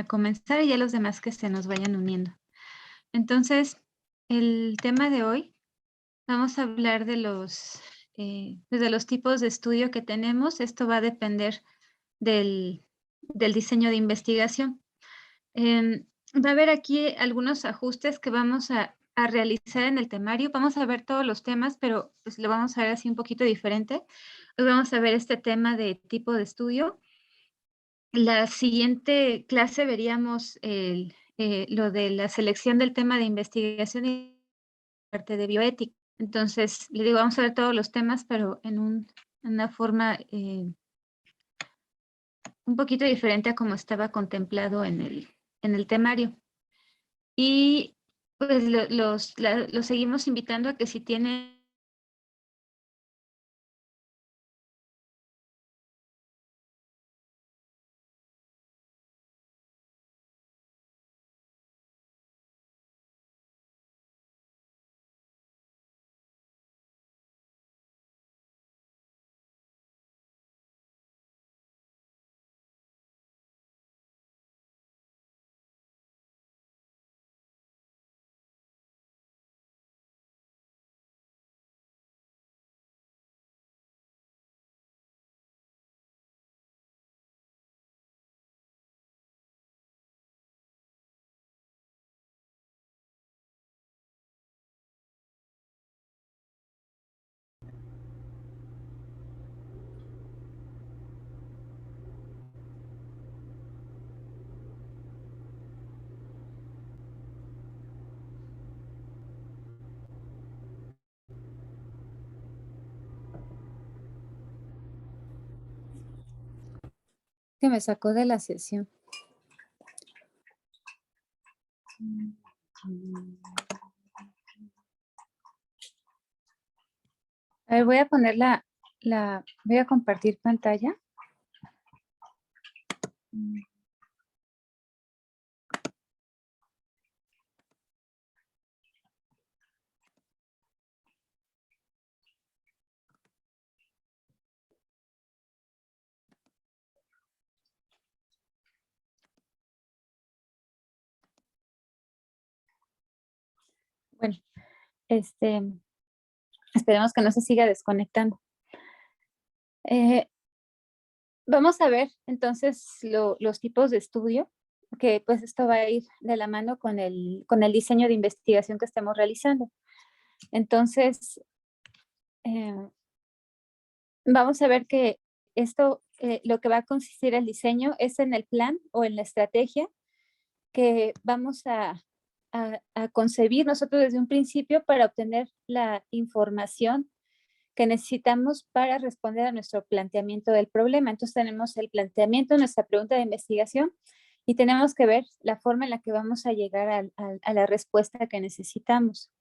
a comenzar y ya los demás que se nos vayan uniendo. Entonces, el tema de hoy, vamos a hablar pues de los tipos de estudio que tenemos. Esto va a depender del diseño de investigación. Va a haber aquí algunos ajustes que vamos a realizar en el temario. Vamos a ver todos los temas, pero pues lo vamos a ver así un poquito diferente. Hoy vamos a ver este tema de tipo de estudio. La siguiente clase veríamos lo de la selección del tema de investigación y parte de bioética. Entonces, le digo, vamos a ver todos los temas, pero en una forma un poquito diferente a como estaba contemplado en el temario. Y pues los seguimos invitando a que si tienen Que me sacó de la sesión. A ver, voy a poner voy a compartir pantalla. Bueno, esperemos que no se siga desconectando. Vamos a ver entonces los tipos de estudio, que pues esto va a ir de la mano con el diseño de investigación que estemos realizando. Entonces, vamos a ver que esto, lo que va a consistir el diseño es en el plan o en la estrategia que vamos a concebir nosotros desde un principio para obtener la información que necesitamos para responder a nuestro planteamiento del problema. Entonces tenemos el planteamiento, nuestra pregunta de investigación, y tenemos que ver la forma en la que vamos a llegar a la respuesta que necesitamos.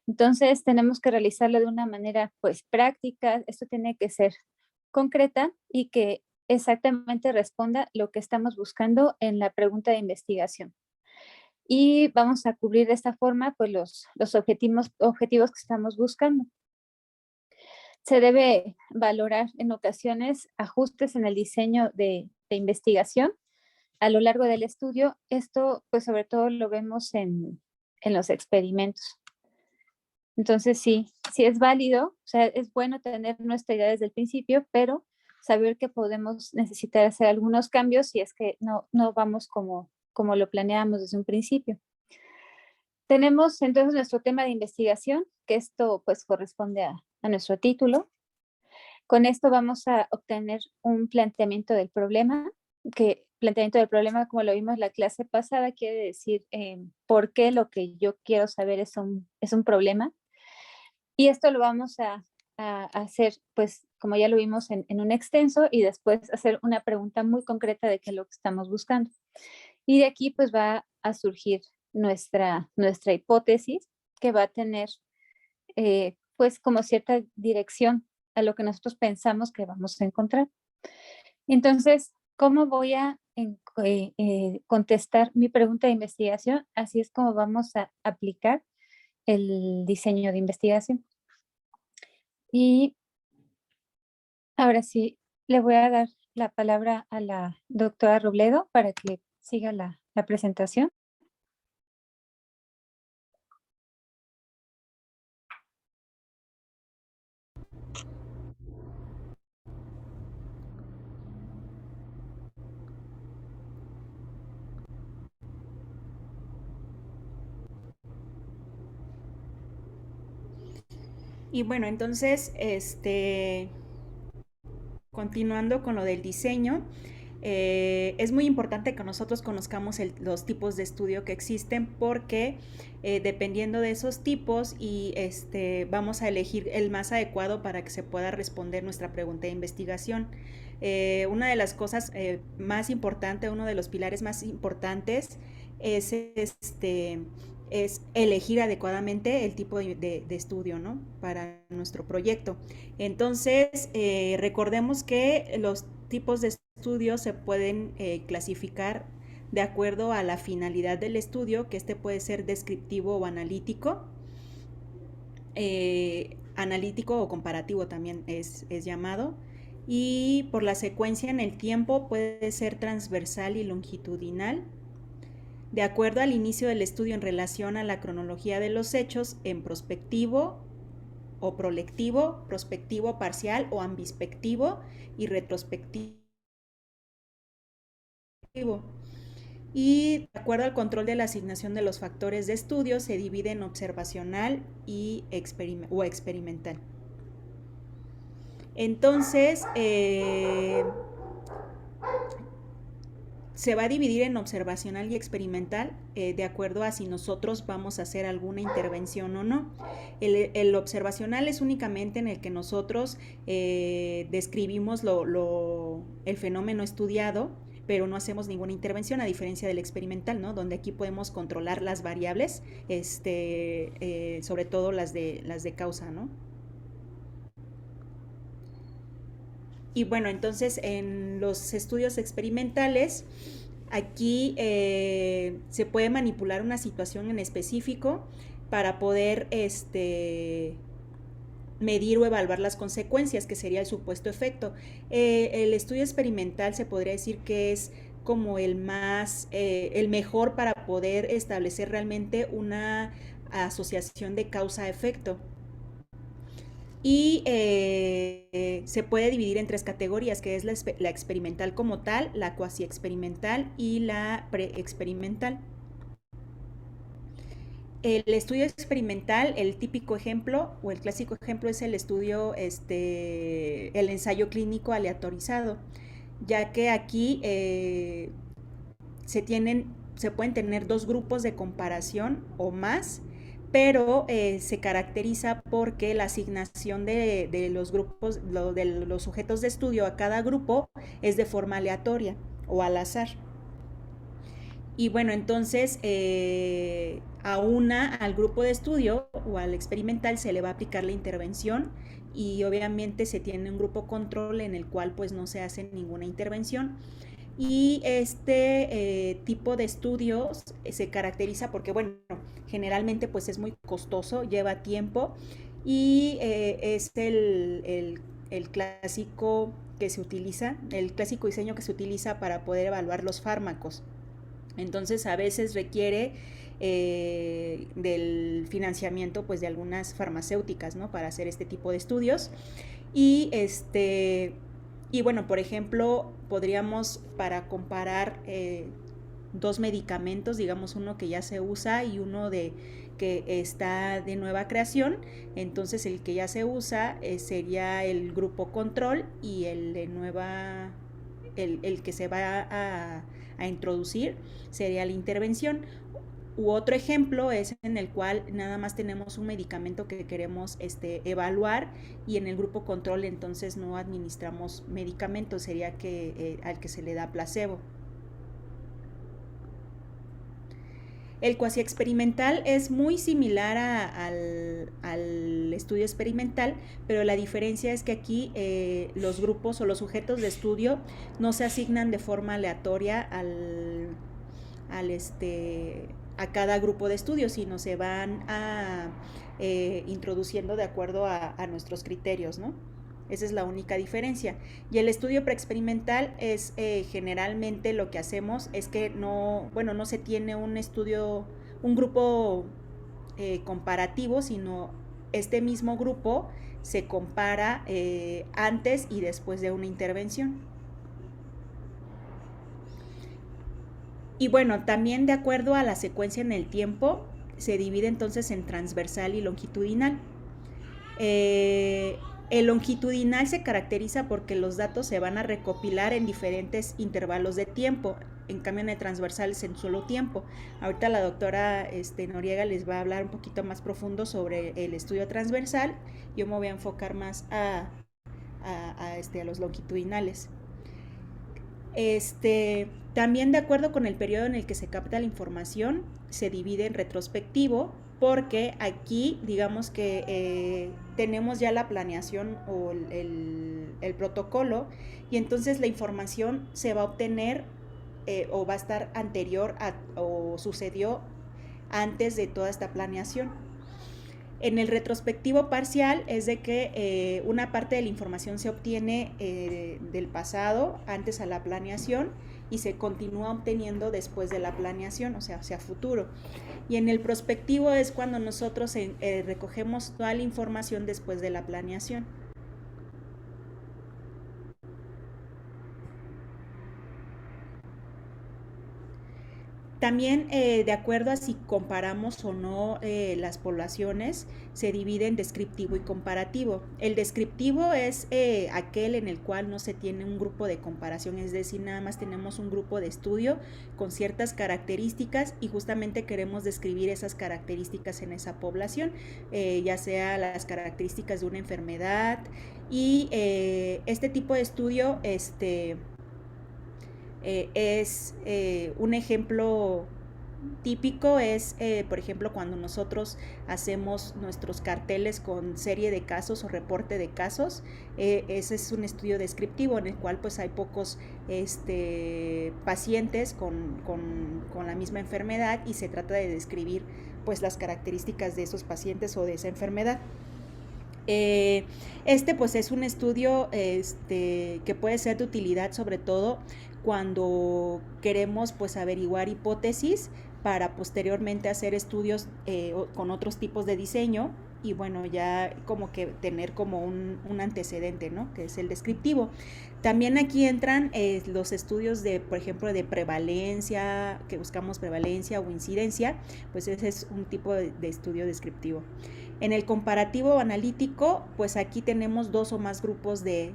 Entonces tenemos que realizarlo de una manera pues práctica. Esto tiene que ser concreta y que exactamente responda lo que estamos buscando en la pregunta de investigación. Y vamos a cubrir de esta forma pues los objetivos que estamos buscando. Se debe valorar en ocasiones ajustes en el diseño de investigación a lo largo del estudio. Esto pues sobre todo lo vemos en los experimentos. Entonces sí es válido, o sea, es bueno tener nuestra idea desde el principio, pero saber que podemos necesitar hacer algunos cambios si es que no vamos como lo planeamos desde un principio. Tenemos entonces nuestro tema de investigación, que esto pues corresponde a nuestro título. Con esto vamos a obtener un planteamiento del problema, que planteamiento del problema, como lo vimos en la clase pasada, quiere decir por qué lo que yo quiero saber es un problema. Y esto lo vamos a hacer, pues, como ya lo vimos en un extenso, y después hacer una pregunta muy concreta de qué es lo que estamos buscando. Y de aquí, pues, va a surgir nuestra hipótesis, que va a tener, pues, como cierta dirección a lo que nosotros pensamos que vamos a encontrar. Entonces, ¿cómo voy a contestar mi pregunta de investigación? Así es como vamos a aplicar el diseño de investigación. Y ahora sí, le voy a dar la palabra a la doctora Robledo para que siga la presentación. Y bueno, entonces, continuando con lo del diseño, es muy importante que nosotros conozcamos los tipos de estudio que existen porque dependiendo de esos tipos y vamos a elegir el más adecuado para que se pueda responder nuestra pregunta de investigación. Una de las cosas más importantes, uno de los pilares más importantes es es elegir adecuadamente el tipo de estudio, ¿no? Para nuestro proyecto. Entonces, recordemos que los tipos de estudio se pueden clasificar de acuerdo a la finalidad del estudio, que puede ser descriptivo o analítico. Analítico o comparativo también es llamado. Y por la secuencia en el tiempo puede ser transversal y longitudinal. De acuerdo al inicio del estudio en relación a la cronología de los hechos, en prospectivo o prolectivo, prospectivo parcial o ambispectivo y retrospectivo. Y de acuerdo al control de la asignación de los factores de estudio, se divide en observacional y experimental. Entonces, se va a dividir en observacional y experimental de acuerdo a si nosotros vamos a hacer alguna intervención o no. El observacional es únicamente en el que nosotros describimos el fenómeno estudiado, pero no hacemos ninguna intervención, a diferencia del experimental, ¿no? Donde aquí podemos controlar las variables, sobre todo las de causa, ¿no? Y bueno, entonces en los estudios experimentales, aquí se puede manipular una situación en específico para poder medir o evaluar las consecuencias, que sería el supuesto efecto. El estudio experimental se podría decir que es como el mejor para poder establecer realmente una asociación de causa-efecto. Y se puede dividir en tres categorías, que es la experimental como tal, la cuasi experimental y la preexperimental. El estudio experimental, el típico ejemplo o el clásico ejemplo es el estudio, el ensayo clínico aleatorizado, ya que aquí se pueden tener dos grupos de comparación o más, pero se caracteriza porque la asignación de los grupos, de los sujetos de estudio a cada grupo es de forma aleatoria o al azar. Y bueno, entonces al grupo de estudio o al experimental se le va a aplicar la intervención y obviamente se tiene un grupo control en el cual pues no se hace ninguna intervención. Y tipo de estudios se caracteriza porque, bueno, generalmente pues es muy costoso, lleva tiempo y es el clásico que se utiliza, el clásico diseño que se utiliza para poder evaluar los fármacos. Entonces a veces requiere del financiamiento pues de algunas farmacéuticas, ¿no? Para hacer este tipo de estudios. Y y bueno, por ejemplo, podríamos para comparar dos medicamentos, digamos uno que ya se usa y uno que está de nueva creación. Entonces el que ya se usa sería el grupo control y el de nueva, el que se va a introducir sería la intervención. U otro ejemplo es en el cual nada más tenemos un medicamento que queremos evaluar y en el grupo control entonces no administramos medicamentos, sería al que se le da placebo. El cuasi experimental es muy similar al estudio experimental, pero la diferencia es que aquí los grupos o los sujetos de estudio no se asignan de forma aleatoria a cada grupo de estudio, sino se van introduciendo de acuerdo a nuestros criterios, ¿no? Esa es la única diferencia. Y el estudio preexperimental es generalmente lo que hacemos es que no se tiene un estudio, un grupo comparativo, sino este mismo grupo se compara antes y después de una intervención. Y bueno, también de acuerdo a la secuencia en el tiempo, se divide entonces en transversal y longitudinal. El longitudinal se caracteriza porque los datos se van a recopilar en diferentes intervalos de tiempo. En cambio, en el transversal es en solo tiempo. Ahorita la doctora Noriega les va a hablar un poquito más profundo sobre el estudio transversal. Yo me voy a enfocar más a los longitudinales. También de acuerdo con el periodo en el que se capta la información, se divide en retrospectivo, porque aquí digamos que tenemos ya la planeación o el protocolo, y entonces la información se va a obtener o va a estar anterior o sucedió antes de toda esta planeación. En el retrospectivo parcial es de que una parte de la información se obtiene del pasado, antes a la planeación, y se continúa obteniendo después de la planeación, o sea, hacia futuro. Y en el prospectivo es cuando nosotros recogemos toda la información después de la planeación. También, de acuerdo a si comparamos o no las poblaciones, se divide en descriptivo y comparativo. El descriptivo es aquel en el cual no se tiene un grupo de comparación, es decir, nada más tenemos un grupo de estudio con ciertas características y justamente queremos describir esas características en esa población, ya sea las características de una enfermedad. Y este tipo de estudio es un ejemplo típico es, por ejemplo, cuando nosotros hacemos nuestros carteles con serie de casos o reporte de casos, ese es un estudio descriptivo en el cual pues hay pocos pacientes con la misma enfermedad y se trata de describir pues las características de esos pacientes o de esa enfermedad. Pues es un estudio que puede ser de utilidad sobre todo cuando queremos pues averiguar hipótesis para posteriormente hacer estudios con otros tipos de diseño y bueno, ya como que tener como un antecedente, ¿no? Que es el descriptivo. También aquí entran los estudios de, por ejemplo, de prevalencia, que buscamos prevalencia o incidencia, pues ese es un tipo de estudio descriptivo. En el comparativo analítico, pues aquí tenemos dos o más grupos de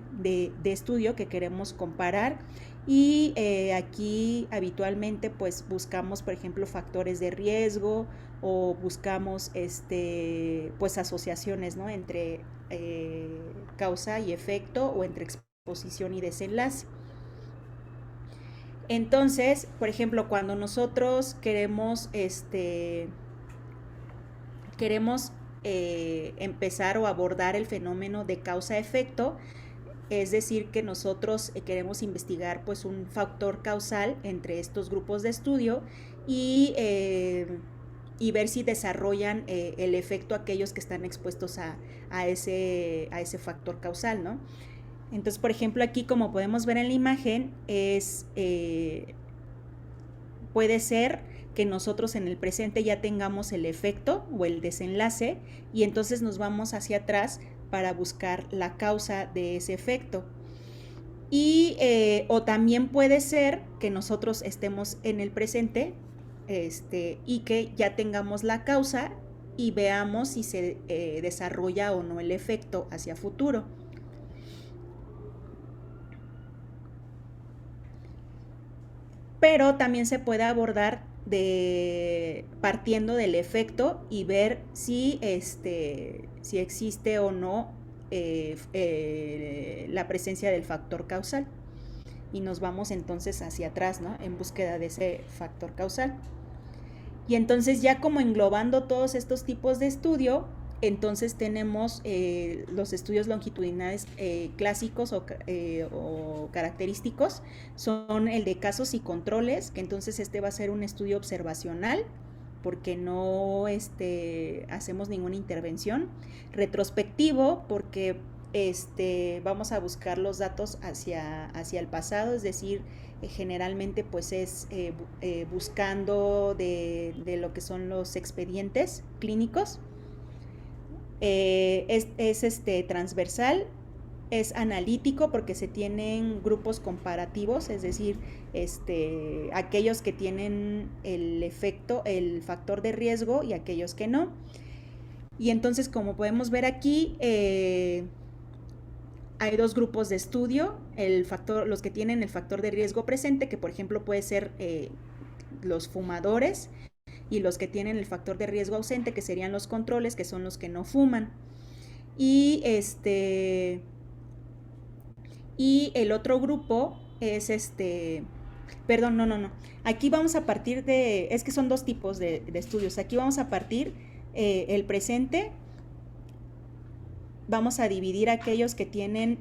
estudio que queremos comparar y aquí habitualmente pues buscamos, por ejemplo, factores de riesgo o buscamos pues asociaciones, ¿no? Entre causa y efecto o entre exposición y desenlace. Entonces, por ejemplo, cuando nosotros queremos empezar o abordar el fenómeno de causa-efecto, es decir, que nosotros queremos investigar pues un factor causal entre estos grupos de estudio y ver si desarrollan el efecto aquellos que están expuestos a ese factor causal, ¿no? Entonces, por ejemplo, aquí como podemos ver en la imagen, puede ser que nosotros en el presente ya tengamos el efecto o el desenlace y entonces nos vamos hacia atrás para buscar la causa de ese efecto. Y o también puede ser que nosotros estemos en el presente y que ya tengamos la causa y veamos si se desarrolla o no el efecto hacia futuro. Pero también se puede abordar partiendo del efecto y ver si existe o no la presencia del factor causal. Y nos vamos entonces hacia atrás, ¿no? En búsqueda de ese factor causal. Y entonces ya como englobando todos estos tipos de estudio, entonces tenemos los estudios longitudinales clásicos o característicos, son el de casos y controles, que entonces va a ser un estudio observacional, porque no hacemos ninguna intervención. Retrospectivo, porque vamos a buscar los datos hacia el pasado, es decir, generalmente pues es buscando de lo que son los expedientes clínicos. Es transversal, es analítico porque se tienen grupos comparativos, es decir, aquellos que tienen el factor de riesgo y aquellos que no. Y entonces, como podemos ver aquí, hay dos grupos de estudio, los que tienen el factor de riesgo presente, que por ejemplo puede ser los fumadores, y los que tienen el factor de riesgo ausente, que serían los controles, que son los que no fuman. Y el otro grupo es perdón, no. Aquí vamos a partir es que son dos tipos de estudios. Aquí vamos a partir el presente. Vamos a dividir aquellos que tienen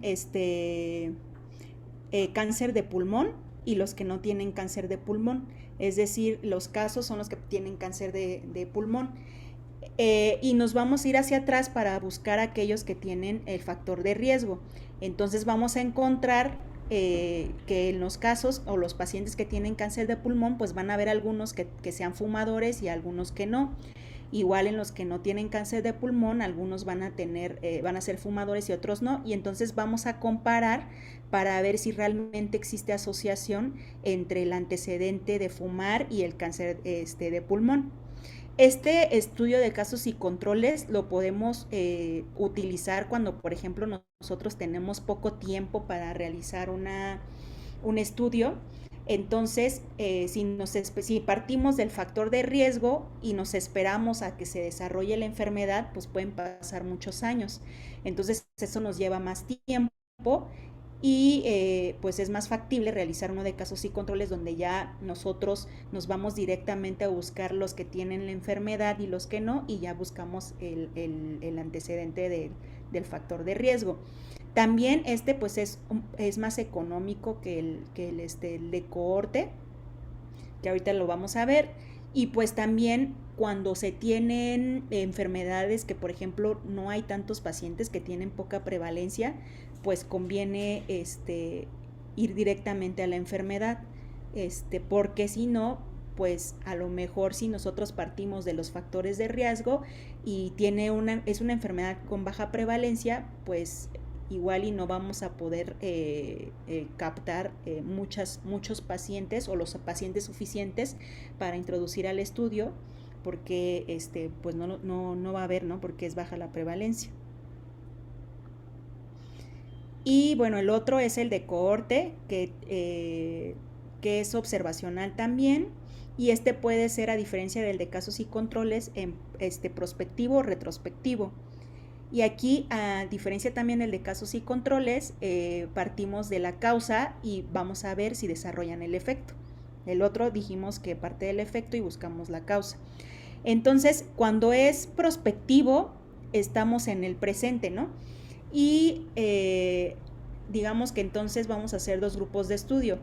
cáncer de pulmón y los que no tienen cáncer de pulmón. Es decir, los casos son los que tienen cáncer de pulmón. Y nos vamos a ir hacia atrás para buscar aquellos que tienen el factor de riesgo. Entonces vamos a encontrar que en los casos o los pacientes que tienen cáncer de pulmón, pues van a haber algunos que sean fumadores y algunos que no. Igual en los que no tienen cáncer de pulmón, algunos van a ser fumadores y otros no, y entonces vamos a comparar para ver si realmente existe asociación entre el antecedente de fumar y el cáncer de pulmón. Este estudio de casos y controles lo podemos utilizar cuando, por ejemplo, nosotros tenemos poco tiempo para realizar un estudio. Entonces, si partimos del factor de riesgo y nos esperamos a que se desarrolle la enfermedad, pues pueden pasar muchos años. Entonces, eso nos lleva más tiempo y pues es más factible realizar uno de casos y controles donde ya nosotros nos vamos directamente a buscar los que tienen la enfermedad y los que no, y ya buscamos el antecedente del factor de riesgo. También pues es más económico que el de cohorte, que ahorita lo vamos a ver. Y pues también cuando se tienen enfermedades que, por ejemplo, no hay tantos pacientes, que tienen poca prevalencia, pues conviene ir directamente a la enfermedad, porque si no, pues a lo mejor si nosotros partimos de los factores de riesgo y es una enfermedad con baja prevalencia, pues igual y no vamos a poder captar muchos pacientes o los pacientes suficientes para introducir al estudio, porque pues no va a haber, ¿no? Porque es baja la prevalencia. Y bueno, el otro es el de cohorte, que es observacional también, y puede ser, a diferencia del de casos y controles, prospectivo o retrospectivo. Y aquí, a diferencia también del de casos y controles, partimos de la causa y vamos a ver si desarrollan el efecto. El otro dijimos que parte del efecto y buscamos la causa. Entonces, cuando es prospectivo, estamos en el presente, ¿no? Y digamos que entonces vamos a hacer dos grupos de estudio,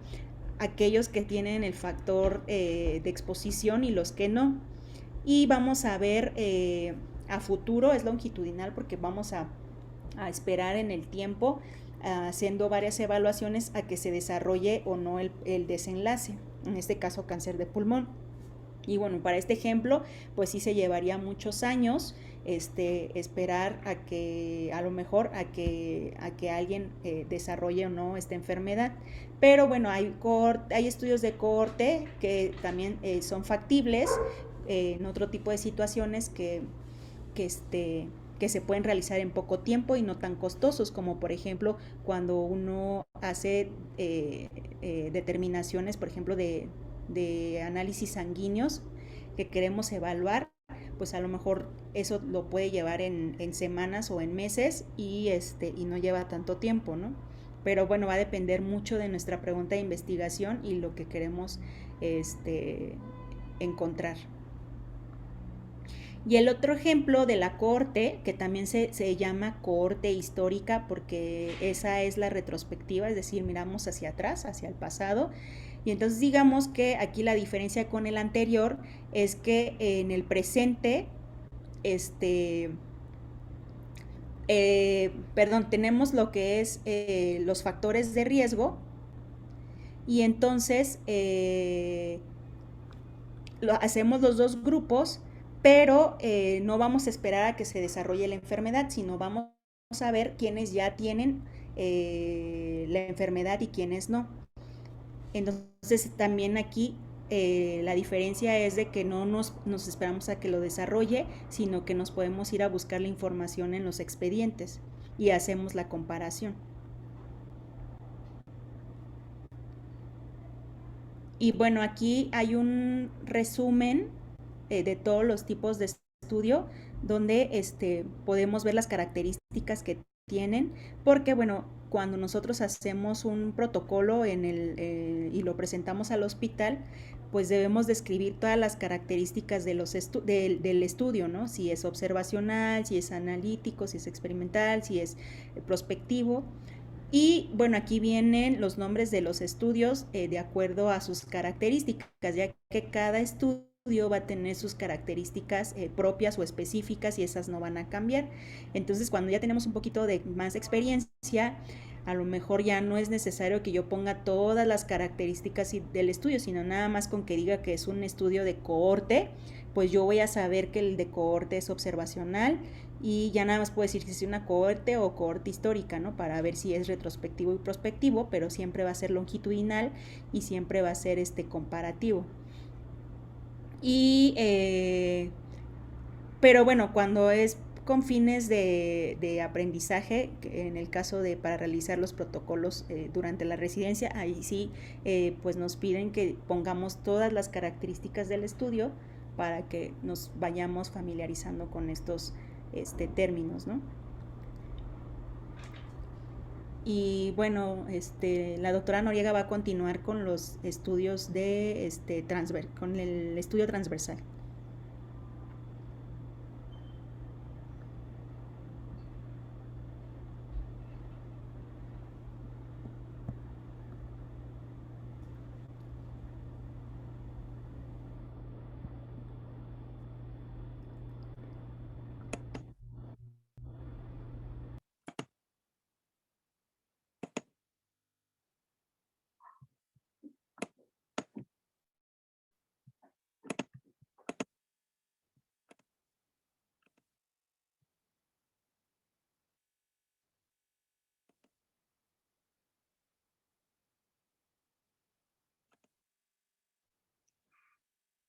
aquellos que tienen el factor de exposición y los que no. Y vamos a ver a futuro, es longitudinal porque vamos a esperar en el tiempo, haciendo varias evaluaciones a que se desarrolle o no el desenlace, en este caso cáncer de pulmón. Y bueno, para este ejemplo, pues sí se llevaría muchos años esperar a que alguien desarrolle o no esta enfermedad. Pero bueno, hay estudios de cohorte que también son factibles en otro tipo de situaciones que se pueden realizar en poco tiempo y no tan costosos, como por ejemplo cuando uno hace determinaciones, por ejemplo, de análisis sanguíneos que queremos evaluar, pues a lo mejor eso lo puede llevar en semanas o en meses y no lleva tanto tiempo, ¿no? Pero bueno, va a depender mucho de nuestra pregunta de investigación y lo que queremos encontrar. Y el otro ejemplo de la cohorte, que también se llama cohorte histórica, porque esa es la retrospectiva, es decir, miramos hacia atrás, hacia el pasado. Y entonces digamos que aquí la diferencia con el anterior es que en el presente perdón, tenemos lo que es los factores de riesgo y entonces hacemos los dos grupos, pero no vamos a esperar a que se desarrolle la enfermedad, sino vamos a ver quiénes ya tienen la enfermedad y quiénes no. Entonces también aquí la diferencia es de que no nos esperamos a que lo desarrolle, sino que nos podemos ir a buscar la información en los expedientes y hacemos la comparación. Y bueno, aquí hay un resumen de todos los tipos de estudio donde podemos ver las características que tienen, porque bueno, cuando nosotros hacemos un protocolo y lo presentamos al hospital, pues debemos describir todas las características de del estudio, ¿no? Si es observacional, si es analítico, si es experimental, si es prospectivo. Y bueno, aquí vienen los nombres de los estudios de acuerdo a sus características, ya que cada estudio va a tener sus características propias o específicas y esas no van a cambiar. Entonces, cuando ya tenemos un poquito de más experiencia, a lo mejor ya no es necesario que yo ponga todas las características del estudio, sino nada más con que diga que es un estudio de cohorte, pues yo voy a saber que el de cohorte es observacional y ya nada más puedo decir si es una cohorte o cohorte histórica, ¿no? Para ver si es retrospectivo y prospectivo, pero siempre va a ser longitudinal y siempre va a ser comparativo. Y, pero bueno, cuando es con fines de aprendizaje, en el caso de para realizar los protocolos durante la residencia, ahí sí pues nos piden que pongamos todas las características del estudio para que nos vayamos familiarizando con estos términos, ¿no? Y bueno, la doctora Noriega va a continuar con los estudios de con el estudio transversal.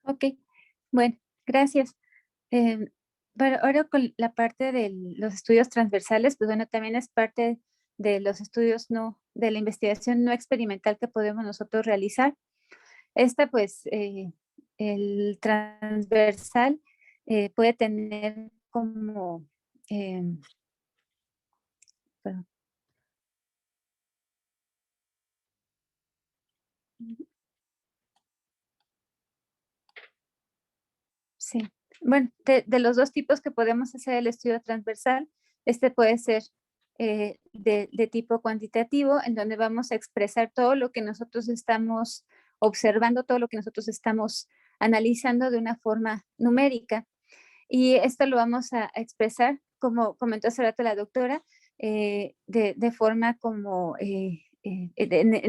Ok, bueno, gracias. Pero ahora con la parte de los estudios transversales, pues bueno, también es parte de los estudios de la investigación no experimental que podemos nosotros realizar. Esta, pues, el transversal puede tener como, perdón. Sí, bueno, de los dos tipos que podemos hacer el estudio transversal, este puede ser de tipo cuantitativo, en donde vamos a expresar todo lo que nosotros estamos observando, todo lo que nosotros estamos analizando de una forma numérica. Y esto lo vamos a expresar, como comentó hace rato la doctora, de forma como en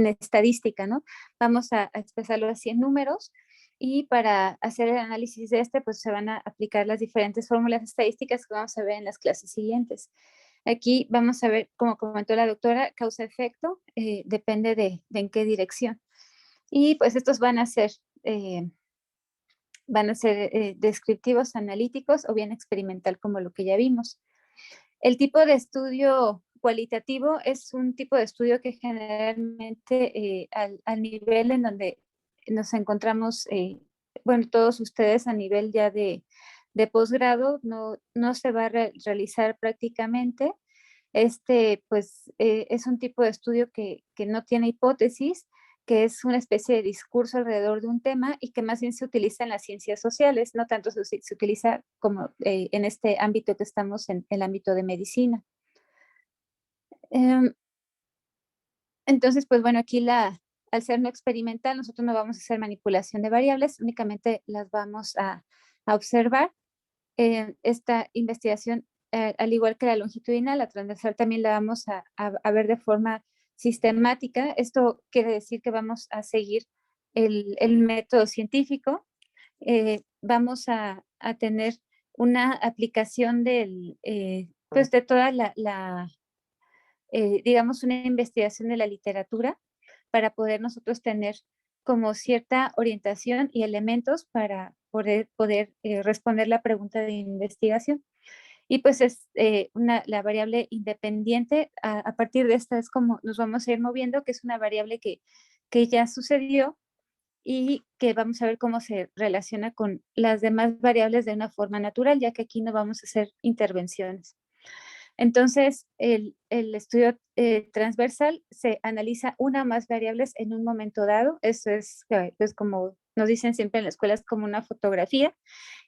estadística, ¿no? Vamos a expresarlo así en números y para hacer el análisis de pues se van a aplicar las diferentes fórmulas estadísticas que vamos a ver en las clases siguientes. Aquí vamos a ver, como comentó la doctora, causa-efecto, depende de en qué dirección. Y pues estos van a ser descriptivos, analíticos o bien experimental, como lo que ya vimos. El tipo de estudio cualitativo es un tipo de estudio que generalmente al nivel en donde nos encontramos, bueno, todos ustedes a nivel ya de posgrado, no se va a realizar prácticamente. Pues, es un tipo de estudio que no tiene hipótesis, que es una especie de discurso alrededor de un tema y que más bien se utiliza en las ciencias sociales, no tanto se utiliza como en este ámbito que estamos en el ámbito de medicina. Em, entonces, pues bueno, aquí al ser no experimental, nosotros no vamos a hacer manipulación de variables, únicamente las vamos a observar. Esta investigación al igual que la longitudinal, la transversal también la vamos a ver de forma sistemática. Esto quiere decir que vamos a seguir el método científico. Vamos a tener una aplicación pues de toda digamos, una investigación de la literatura para poder nosotros tener como cierta orientación y elementos para poder responder la pregunta de investigación. Y pues es la variable independiente, a partir de esta es como nos vamos a ir moviendo, que es una variable que ya sucedió y que vamos a ver cómo se relaciona con las demás variables de una forma natural, ya que aquí no vamos a hacer intervenciones. Entonces, el estudio transversal se analiza una o más variables en un momento dado. Eso es, pues como nos dicen siempre en la escuela, es como una fotografía.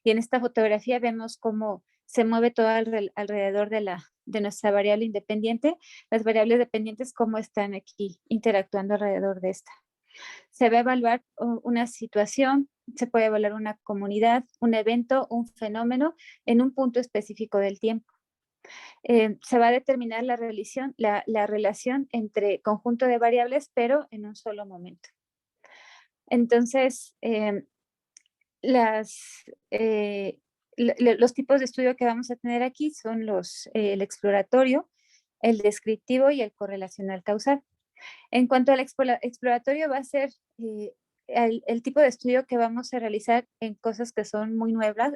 Y en esta fotografía vemos cómo se mueve todo alrededor de nuestra variable independiente. Las variables dependientes, cómo están aquí interactuando alrededor de esta. Se va a evaluar una situación, se puede evaluar una comunidad, un evento, un fenómeno en un punto específico del tiempo. Se va a determinar la relación entre conjunto de variables, pero en un solo momento. Entonces, los tipos de estudio que vamos a tener aquí son el exploratorio, el descriptivo y el correlacional causal. En cuanto al exploratorio, va a ser el tipo de estudio que vamos a realizar en cosas que son muy nuevas,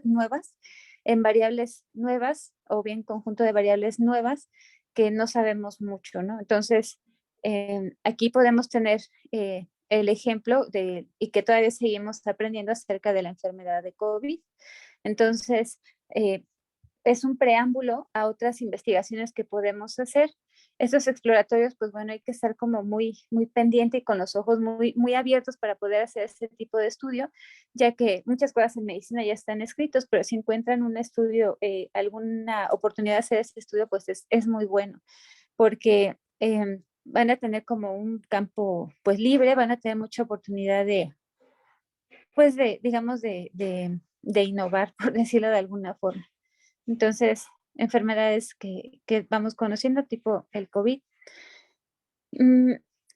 en variables nuevas o bien conjunto de variables nuevas que no sabemos mucho, ¿no? Entonces, aquí podemos tener el ejemplo y que todavía seguimos aprendiendo acerca de la enfermedad de COVID. Entonces, es un preámbulo a otras investigaciones que podemos hacer. Estos exploratorios, pues bueno, hay que estar como muy, muy pendiente y con los ojos muy, muy abiertos para poder hacer este tipo de estudio, ya que muchas cosas en medicina ya están escritos, pero si encuentran un estudio, alguna oportunidad de hacer este estudio, pues es muy bueno, porque van a tener como un campo pues libre, van a tener mucha oportunidad pues digamos, de innovar, por decirlo de alguna forma. Entonces, enfermedades que vamos conociendo, tipo el COVID.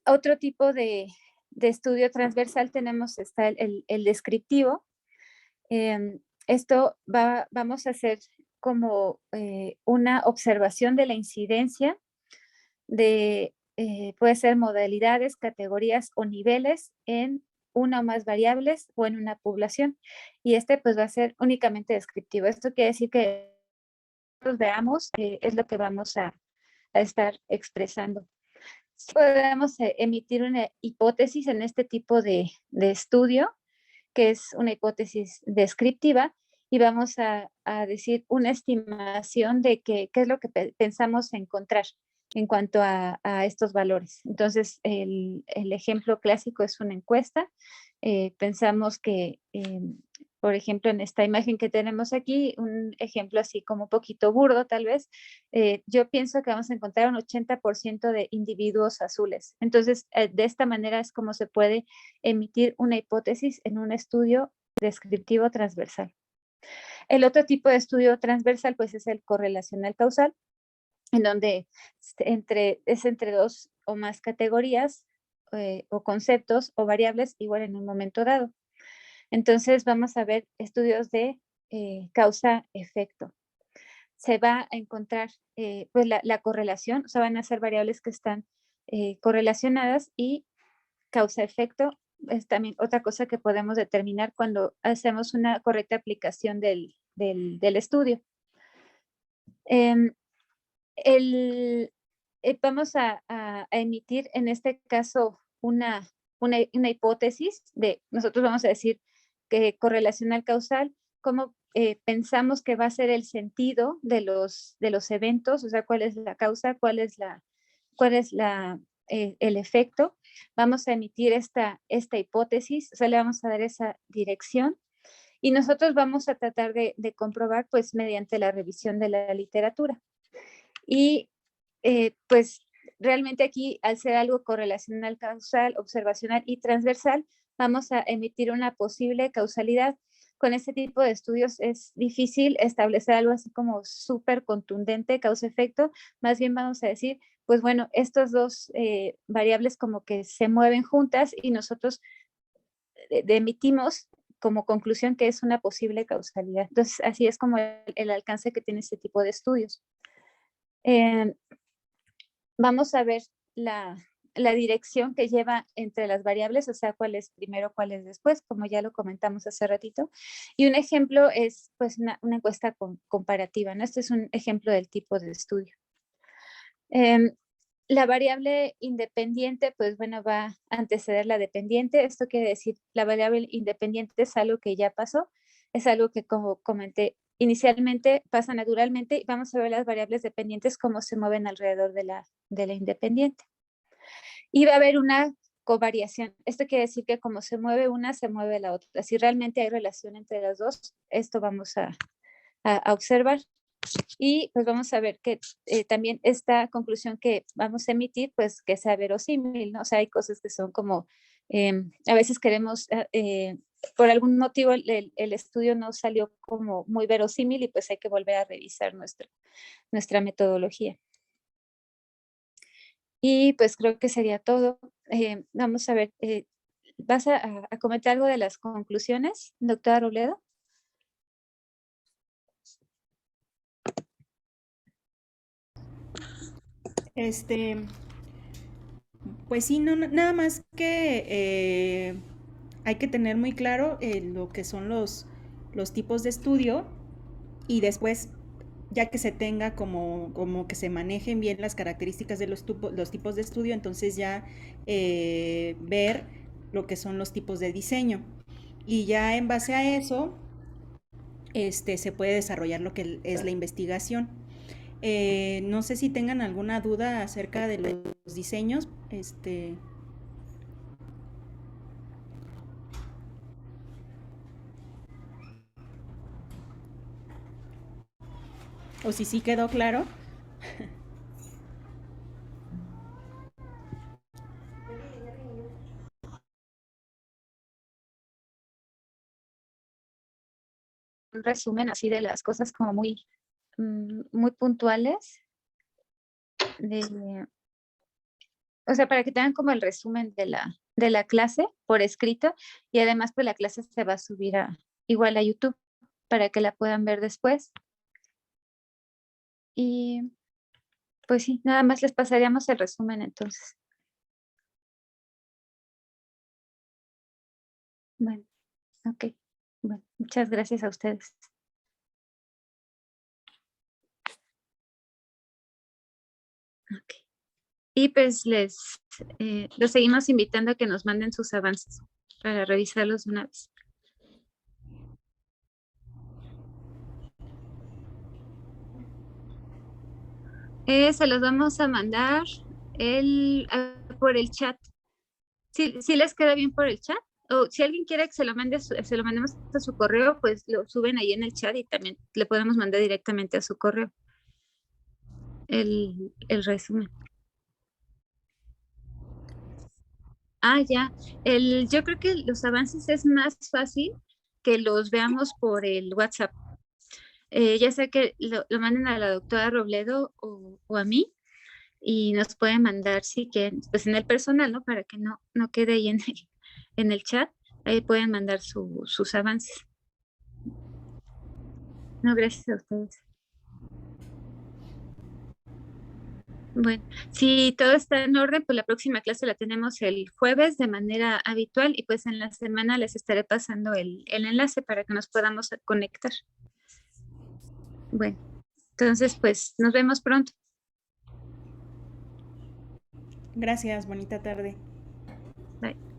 Otro tipo de estudio transversal tenemos, está el descriptivo. Esto vamos a hacer como una observación de la incidencia puede ser modalidades, categorías o niveles en una o más variables o en una población. Y pues va a ser únicamente descriptivo. Esto quiere decir que nosotros veamos es lo que vamos a estar expresando. Podemos emitir una hipótesis en este tipo de estudio, que es una hipótesis descriptiva, y vamos a decir una estimación de qué es lo que pensamos encontrar en cuanto a estos valores. Entonces, el ejemplo clásico es una encuesta. Pensamos que, por ejemplo, en esta imagen que tenemos aquí, un ejemplo así como un poquito burdo tal vez, yo pienso que vamos a encontrar un 80% de individuos azules. Entonces, de esta manera es como se puede emitir una hipótesis en un estudio descriptivo transversal. El otro tipo de estudio transversal pues es el correlacional causal, en donde es entre dos o más categorías o conceptos o variables igual en un momento dado. Entonces vamos a ver estudios de causa-efecto. Se va a encontrar pues la correlación, o sea, van a ser variables que están correlacionadas, y causa-efecto es también otra cosa que podemos determinar cuando hacemos una correcta aplicación del estudio. Vamos a emitir en este caso una hipótesis nosotros vamos a decir que correlacional causal, cómo pensamos que va a ser el sentido de los eventos, o sea, cuál es la causa, cuál es el efecto. Vamos a emitir esta hipótesis, o sea, le vamos a dar esa dirección, y nosotros vamos a tratar de comprobar pues mediante la revisión de la literatura. Y pues realmente aquí, al ser algo correlacional causal, observacional y transversal, vamos a emitir una posible causalidad. con este tipo de estudios es difícil establecer algo así como súper contundente, causa-efecto. Más bien vamos a decir, pues bueno, estas dos variables como que se mueven juntas y nosotros emitimos como conclusión que es una posible causalidad. Entonces, así es como el alcance que tiene este tipo de estudios. Vamos a ver la dirección que lleva entre las variables, o sea, cuál es primero, cuál es después, como ya lo comentamos hace ratito. Y un ejemplo es pues una encuesta comparativa, ¿no? Este es un ejemplo del tipo de estudio. La variable independiente, pues bueno, va a anteceder la dependiente. Esto quiere decir, la variable independiente es algo que ya pasó, es algo que, como comenté, inicialmente pasa naturalmente. Vamos a ver las variables dependientes cómo se mueven alrededor de la independiente. Y va a haber una covariación. Esto quiere decir que como se mueve una, se mueve la otra. Si realmente hay relación entre las dos, esto vamos a observar. Y pues vamos a ver que también esta conclusión que vamos a emitir, pues que sea verosímil, ¿no? O sea, hay cosas que son como, a veces queremos, por algún motivo el estudio no salió como muy verosímil y pues hay que volver a revisar nuestra metodología. Y pues creo que sería todo. Vamos a ver, ¿vas a comentar algo de las conclusiones, doctora Robledo? Pues sí, no, nada más que hay que tener muy claro lo que son los tipos de estudio y después, ya que se tenga como que se manejen bien las características de los tipos de estudio, entonces ya ver lo que son los tipos de diseño. Y ya en base a eso, se puede desarrollar lo que es la investigación. No sé si tengan alguna duda acerca de los diseños. O si sí quedó claro. Un resumen así de las cosas como muy puntuales. O sea, para que tengan como el resumen de la clase por escrito y además pues la clase se va a subir igual a YouTube para que la puedan ver después. Y pues sí, nada más les pasaríamos el resumen entonces. Bueno, ok. Bueno, muchas gracias a ustedes. Ok. Y pues los seguimos invitando a que nos manden sus avances para revisarlos de una vez. Se los vamos a mandar por el chat. ¿Sí les queda bien por el chat? O si alguien quiere que se lo mandemos a su correo, pues lo suben ahí en el chat y también le podemos mandar directamente a su correo el resumen. Ya. Yo creo que los avances es más fácil que los veamos por el WhatsApp. Ya sea que lo manden a la doctora Robledo o a mí y nos pueden mandar, sí, que pues en el personal, ¿no? Para que no quede ahí en el chat. Ahí pueden mandar sus avances. No, gracias a ustedes. Bueno, si todo está en orden, pues la próxima clase la tenemos el jueves de manera habitual y pues en la semana les estaré pasando el enlace para que nos podamos conectar. Bueno, entonces pues nos vemos pronto. Gracias, bonita tarde. Bye.